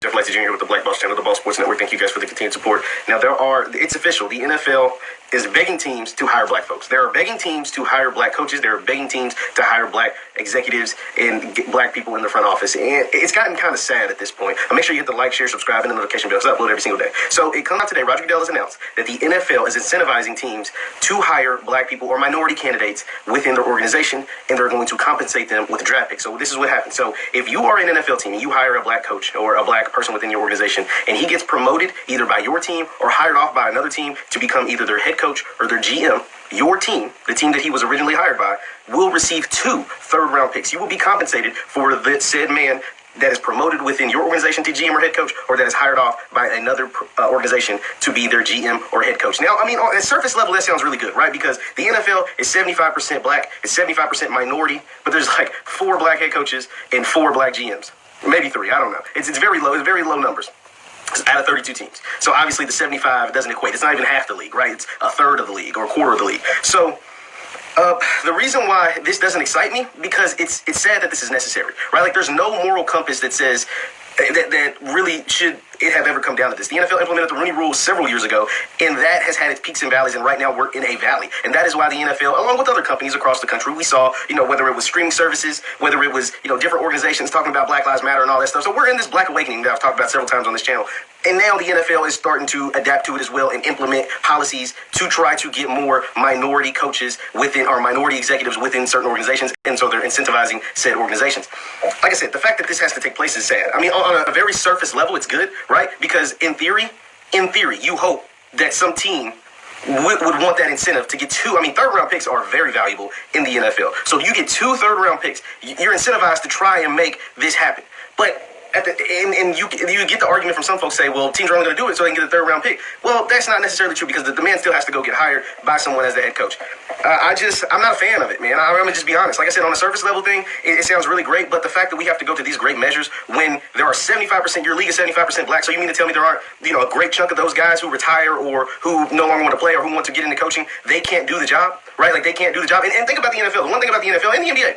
Jeff Lacy Jr. with the Black Boss Channel, the Ball Sports Network. Thank you guys for the continued support. Now, it's official. The NFL is begging teams to hire black folks. They are begging teams to hire black coaches. They're begging teams to hire black executives and get black people in the front office. And it's gotten kind of sad at this point. Make sure you hit the like, share, subscribe, and the notification bell. I upload every single day. So it comes out today. Roger Goodell has announced that the NFL is incentivizing teams to hire black people or minority candidates within their organization, and they're going to compensate them with draft picks. So this is what happens. So if you are an NFL team and you hire a black coach or a black person within your organization, and he gets promoted either by your team or hired off by another team to become either their head coach or their GM, your team, the team that he was originally hired by, will receive 2 third-round picks. You will be compensated for the said man that is promoted within your organization to GM or head coach, or that is hired off by another organization to be their GM or head coach. Now, I mean, on a surface level, that sounds really good, right? Because the NFL is 75% black, it's 75% minority, but there's like 4 black head coaches and 4 black GMs. Maybe 3, I don't know. It's very low. It's very low numbers. It's out of 32 teams. So obviously the 75 doesn't equate. It's not even half the league, right? It's a third of the league or a quarter of the league. So the reason why this doesn't excite me, because it's sad that this is necessary, right? Like, there's no moral compass that says that really should it have ever come down to this. The NFL implemented the Rooney Rule several years ago, and that has had its peaks and valleys, and right now we're in a valley. And that is why the NFL, along with other companies across the country, we saw, whether it was streaming services, whether it was, different organizations talking about Black Lives Matter and all that stuff. So we're in this black awakening that I've talked about several times on this channel. And now the NFL is starting to adapt to it as well and implement policies to try to get more minority coaches within, or minority executives within certain organizations. And so they're incentivizing said organizations. Like I said, the fact that this has to take place is sad. I mean, on a very surface level, it's good, right? Because in theory, you hope that some team would want that incentive to get 2. I mean, third-round picks are very valuable in the NFL. So you get 2 third-round picks, you're incentivized to try and make this happen. But you get the argument from some folks say, well, teams are only going to do it so they can get a third-round pick. Well, that's not necessarily true, because the man still has to go get hired by someone as the head coach. I'm not a fan of it, man. I'm going to just be honest. Like I said, on a surface level thing, it sounds really great, but the fact that we have to go to these great measures when there are 75%, your league is 75% black, so you mean to tell me there aren't, a great chunk of those guys who retire or who no longer want to play or who want to get into coaching, they can't do the job, right? Like, they can't do the job. And think about the NFL. The one thing about the NFL and the NBA,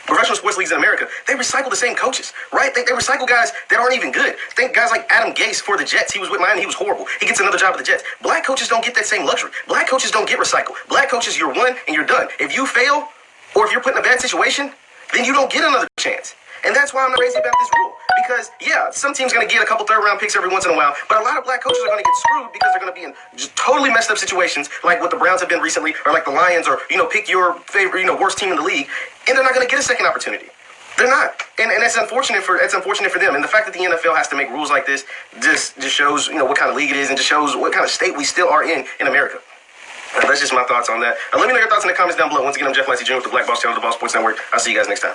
professional sports leagues in America, they recycle the same coaches, right? They recycle guys that aren't even good. Think guys like Adam Gase for the Jets. He was with Miami. He was horrible. He gets another job at the Jets. Black coaches don't get that same luxury. Black coaches don't get recycled. Black coaches, you're one and you're done. If you fail, or if you're put in a bad situation, then you don't get another chance. And that's why I'm not crazy about this rule. Because, yeah, some team's going to get a couple third-round picks every once in a while, but a lot of black coaches are going to get screwed because they're going to be in just totally messed up situations, like what the Browns have been recently, or like the Lions, or, pick your favorite, worst team in the league, and they're not going to get a second opportunity. They're not. And that's unfortunate for them. And the fact that the NFL has to make rules like this just shows, what kind of league it is, and just shows what kind of state we still are in America. That's just my thoughts on that. Let me know your thoughts in the comments down below. Once again, I'm Jeff Lacy Jr. with the Black Boss Channel, the Ball Sports Network. I'll see you guys next time.